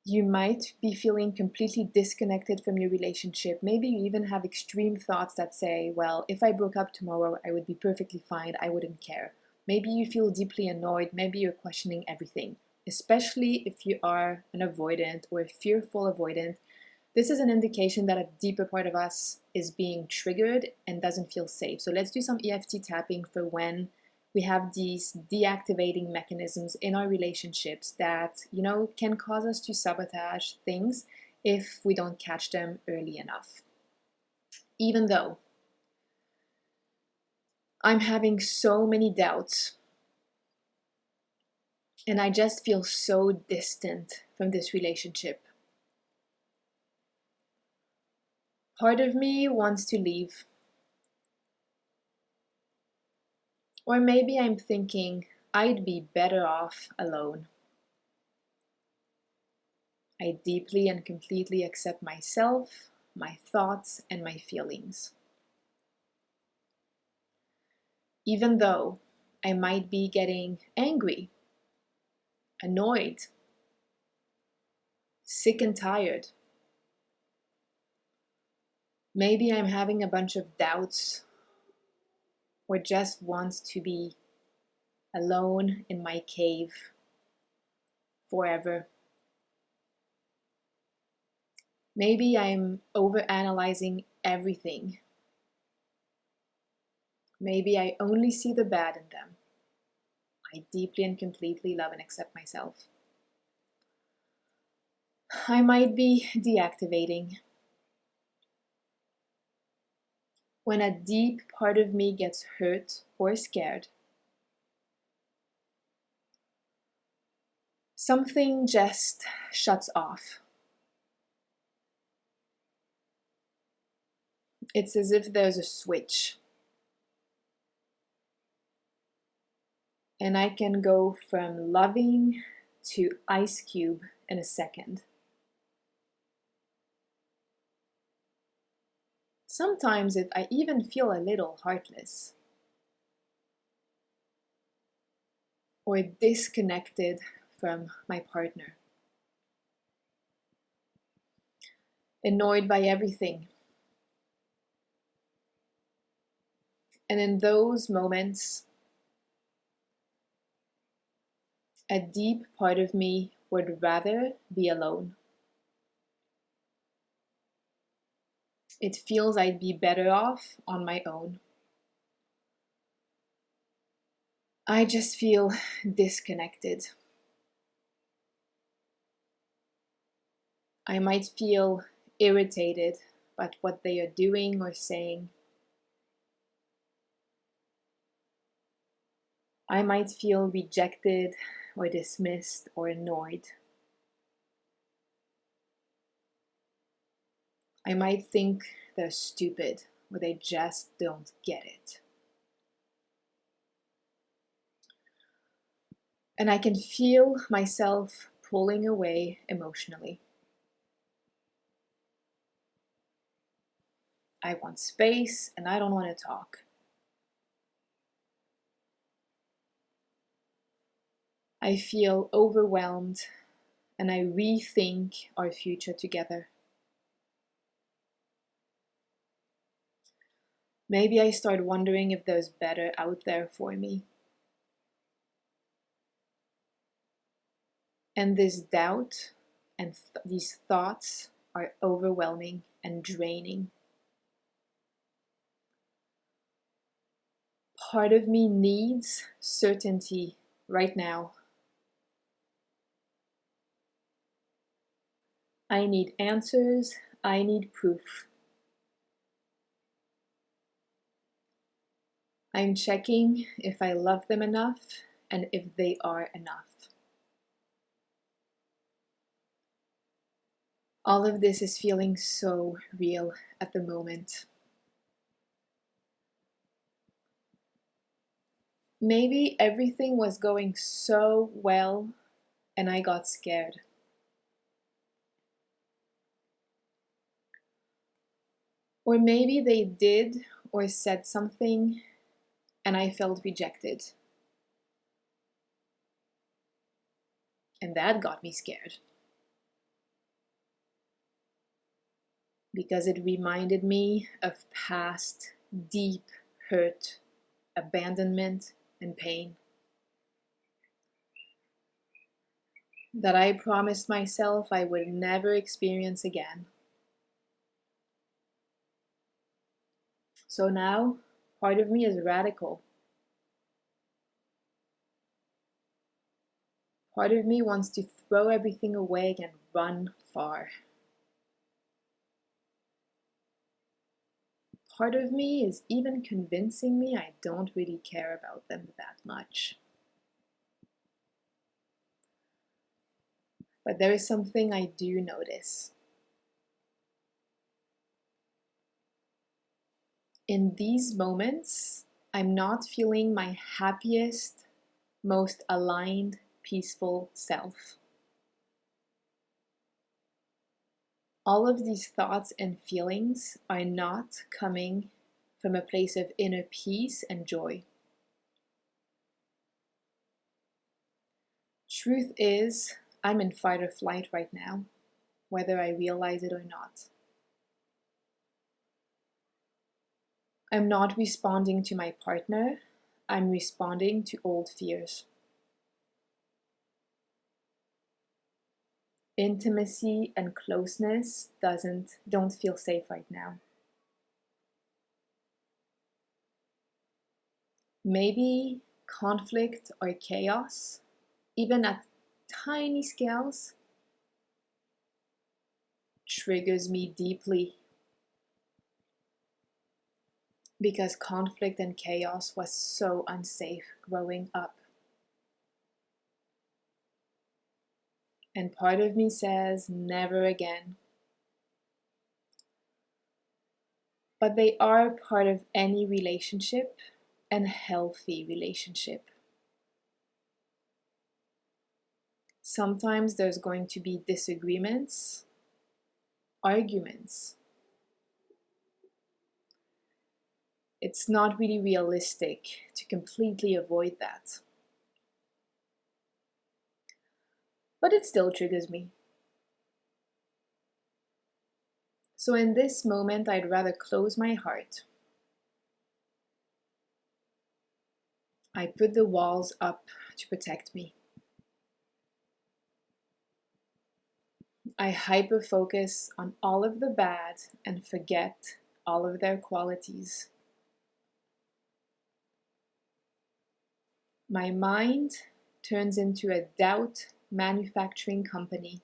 You might be feeling completely disconnected from your relationship. Maybe you even have extreme thoughts that say, well, if I broke up tomorrow, I would be perfectly fine. I wouldn't care. Maybe you feel deeply annoyed. Maybe you're questioning everything, especially if you are an avoidant or a fearful avoidant. This is an indication that a deeper part of us is being triggered and doesn't feel safe. So let's do some EFT tapping for when we have these deactivating mechanisms in our relationships that, can cause us to sabotage things if we don't catch them early enough. Even though I'm having so many doubts and I just feel so distant from this relationship, part of me wants to leave. Or maybe I'm thinking I'd be better off alone. I deeply and completely accept myself, my thoughts, and my feelings. Even though I might be getting angry, annoyed, sick and tired. Maybe I'm having a bunch of doubts or just wants to be alone in my cave forever. Maybe I'm overanalyzing everything. Maybe I only see the bad in them. I deeply and completely love and accept myself. I might be deactivating. When a deep part of me gets hurt or scared, something just shuts off. It's as if there's a switch. And I can go from loving to ice cube in a second. Sometimes I even feel a little heartless or disconnected from my partner. Annoyed by everything. And in those moments, a deep part of me would rather be alone. It feels I'd be better off on my own. I just feel disconnected. I might feel irritated by what they are doing or saying. I might feel rejected or dismissed or annoyed. I might think they're stupid or they just don't get it. And I can feel myself pulling away emotionally. I want space and I don't want to talk. I feel overwhelmed and I rethink our future together. Maybe I start wondering if there's better out there for me. And this doubt and these thoughts are overwhelming and draining. Part of me needs certainty right now. I need answers. I need proof. I'm checking if I love them enough and if they are enough. All of this is feeling so real at the moment. Maybe everything was going so well and I got scared. Or maybe they did or said something and I felt rejected. And that got me scared. because it reminded me of past deep hurt, abandonment, and pain that I promised myself I would never experience again. So now, part of me is radical. Part of me wants to throw everything away and run far. Part of me is even convincing me I don't really care about them that much. But there is something I do notice. In these moments, I'm not feeling my happiest, most aligned, peaceful self. All of these thoughts and feelings are not coming from a place of inner peace and joy. Truth is, I'm in fight or flight right now, whether I realize it or not. I'm not responding to my partner, I'm responding to old fears. Intimacy and closeness don't feel safe right now. Maybe conflict or chaos, even at tiny scales, triggers me deeply because conflict and chaos was so unsafe growing up. And part of me says, never again. But they are part of any relationship, and healthy relationship. Sometimes there's going to be disagreements, arguments. It's not really realistic to completely avoid that. But it still triggers me. So in this moment, I'd rather close my heart. I put the walls up to protect me. I hyper-focus on all of the bad and forget all of their qualities. My mind turns into a doubt manufacturing company.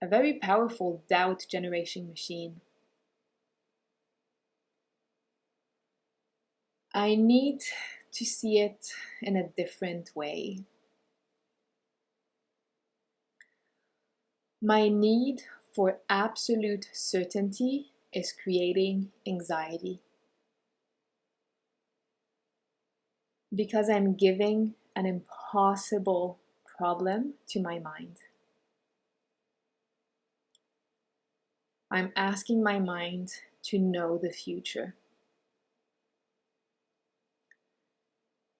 A very powerful doubt generation machine. I need to see it in a different way. My need for absolute certainty is creating anxiety. Because I'm giving an impossible problem to my mind. I'm asking my mind to know the future.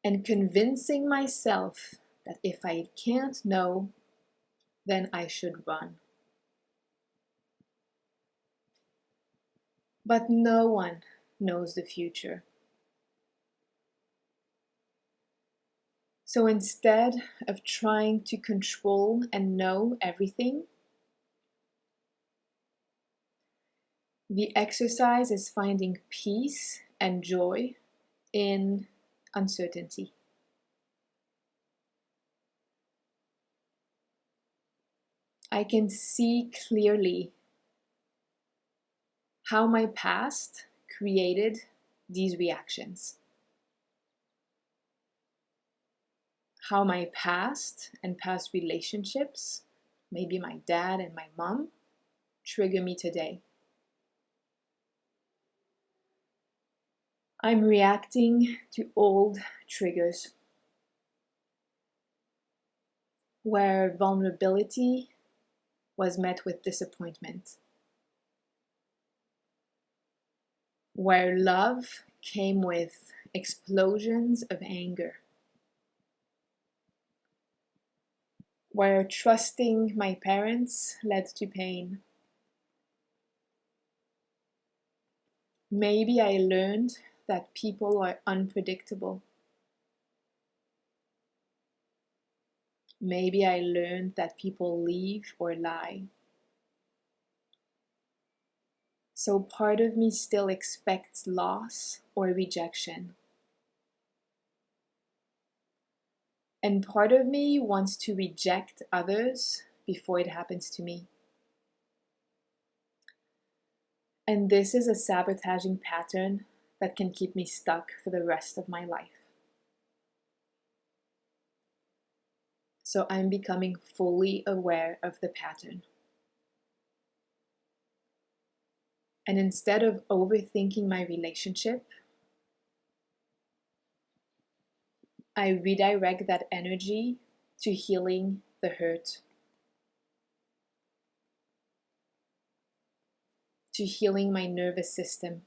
And convincing myself that if I can't know, then I should run. But no one knows the future. So instead of trying to control and know everything, the exercise is finding peace and joy in uncertainty. I can see clearly how my past created these reactions. How my past and past relationships, maybe my dad and my mom, trigger me today. I'm reacting to old triggers where vulnerability was met with disappointment, where love came with explosions of anger, where trusting my parents led to pain. Maybe I learned that people are unpredictable. Maybe I learned that people leave or lie. So part of me still expects loss or rejection. And part of me wants to reject others before it happens to me. And this is a sabotaging pattern that can keep me stuck for the rest of my life. So I'm becoming fully aware of the pattern. And instead of overthinking my relationship, I redirect that energy to healing the hurt, to healing my nervous system.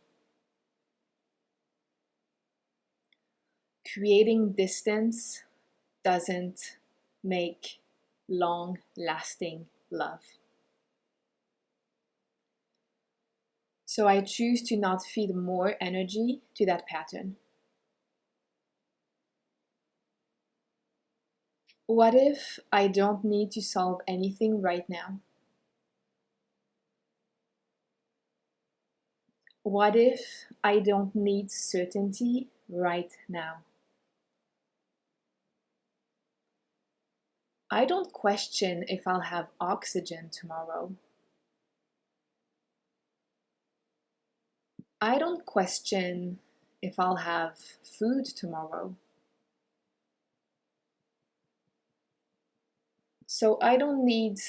Creating distance doesn't make long-lasting love. So I choose to not feed more energy to that pattern. What if I don't need to solve anything right now? What if I don't need certainty right now? I don't question if I'll have oxygen tomorrow. I don't question if I'll have food tomorrow. So I don't need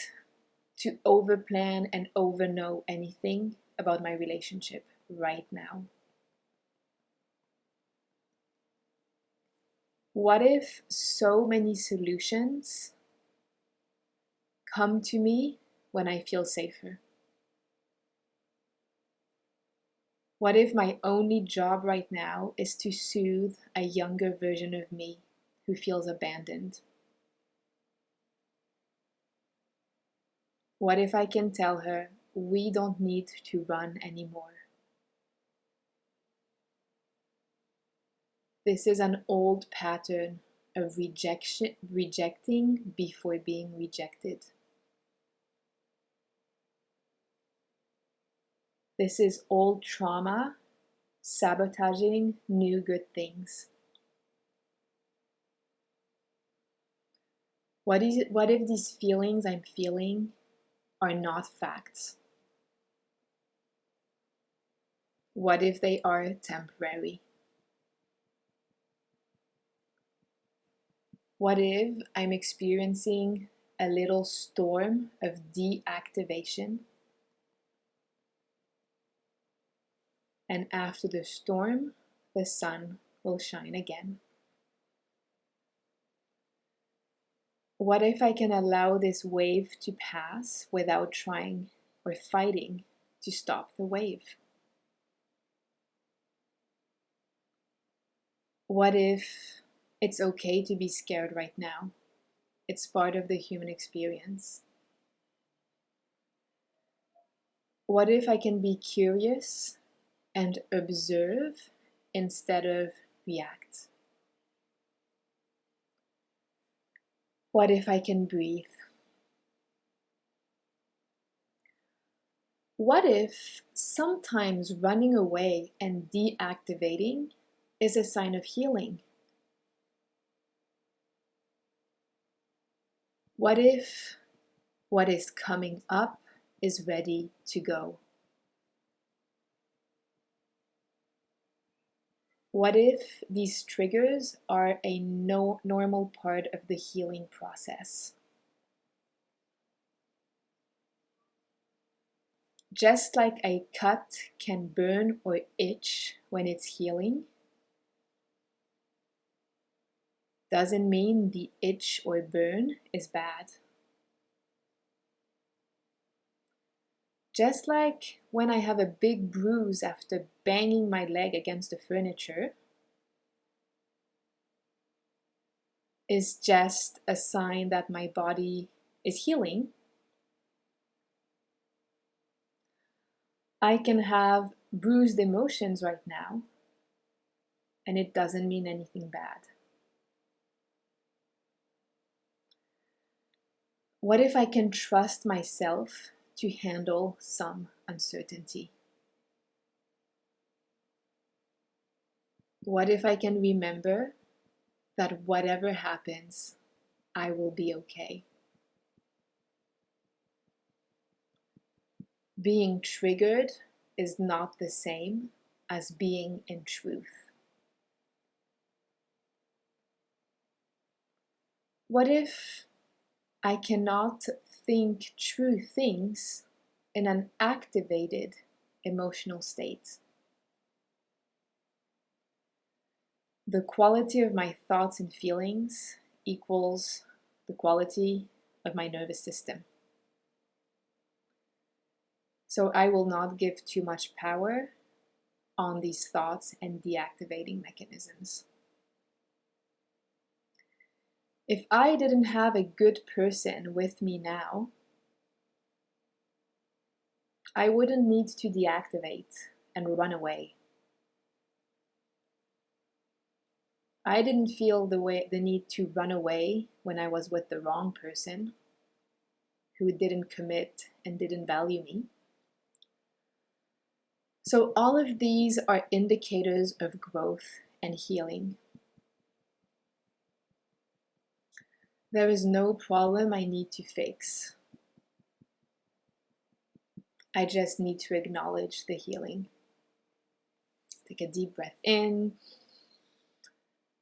to overplan and overknow anything about my relationship right now. What if so many solutions come to me when I feel safer? What if my only job right now is to soothe a younger version of me who feels abandoned? What if I can tell her, we don't need to run anymore? This is an old pattern of rejecting before being rejected. This is old trauma sabotaging new good things. What if these feelings I'm feeling are not facts? What if they are temporary? What if I'm experiencing a little storm of deactivation? And after the storm, the sun will shine again. What if I can allow this wave to pass without trying or fighting to stop the wave? What if it's okay to be scared right now? It's part of the human experience. What if I can be curious and observe instead of react? What if I can breathe? What if sometimes running away and deactivating is a sign of healing? What if what is coming up is ready to go? What if these triggers are a normal part of the healing process? Just like a cut can burn or itch when it's healing, doesn't mean the itch or burn is bad. Just like when I have a big bruise after banging my leg against the furniture, is just a sign that my body is healing. I can have bruised emotions right now, and it doesn't mean anything bad. What if I can trust myself to handle some uncertainty? What if I can remember that whatever happens, I will be okay? Being triggered is not the same as being in truth. What if I cannot think true things in an activated emotional state? The quality of my thoughts and feelings equals the quality of my nervous system. So I will not give too much power on these thoughts and deactivating mechanisms. If I didn't have a good person with me now, I wouldn't need to deactivate and run away. I didn't feel the need to run away when I was with the wrong person who didn't commit and didn't value me. So all of these are indicators of growth and healing. There is no problem I need to fix. I just need to acknowledge the healing. Take a deep breath in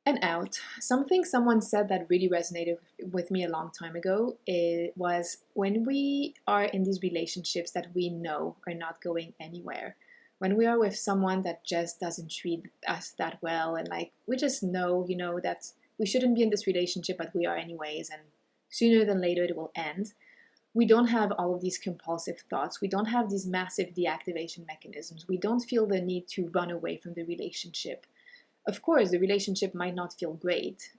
and out. Something someone said that really resonated with me a long time ago, it was when we are in these relationships that we know are not going anywhere, when we are with someone that just doesn't treat us that well, and like we just know, that we shouldn't be in this relationship, but we are anyways, and sooner than later it will end. We don't have all of these compulsive thoughts. We don't have these massive deactivation mechanisms. We don't feel the need to run away from the relationship. Of course, the relationship might not feel great.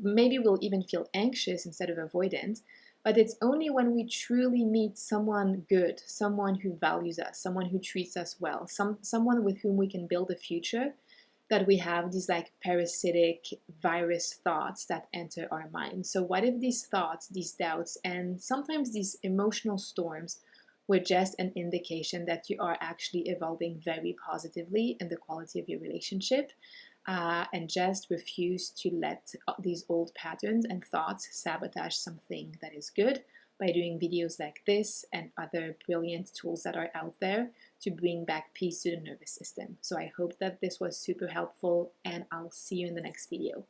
Maybe we'll even feel anxious instead of avoidant, but it's only when we truly meet someone good, someone who values us, someone who treats us well, someone with whom we can build a future, that we have these like parasitic virus thoughts that enter our mind. So what if these thoughts, these doubts, and sometimes these emotional storms were just an indication that you are actually evolving very positively in the quality of your relationship, and just refuse to let these old patterns and thoughts sabotage something that is good by doing videos like this and other brilliant tools that are out there to bring back peace to the nervous system. So I hope that this was super helpful, and I'll see you in the next video.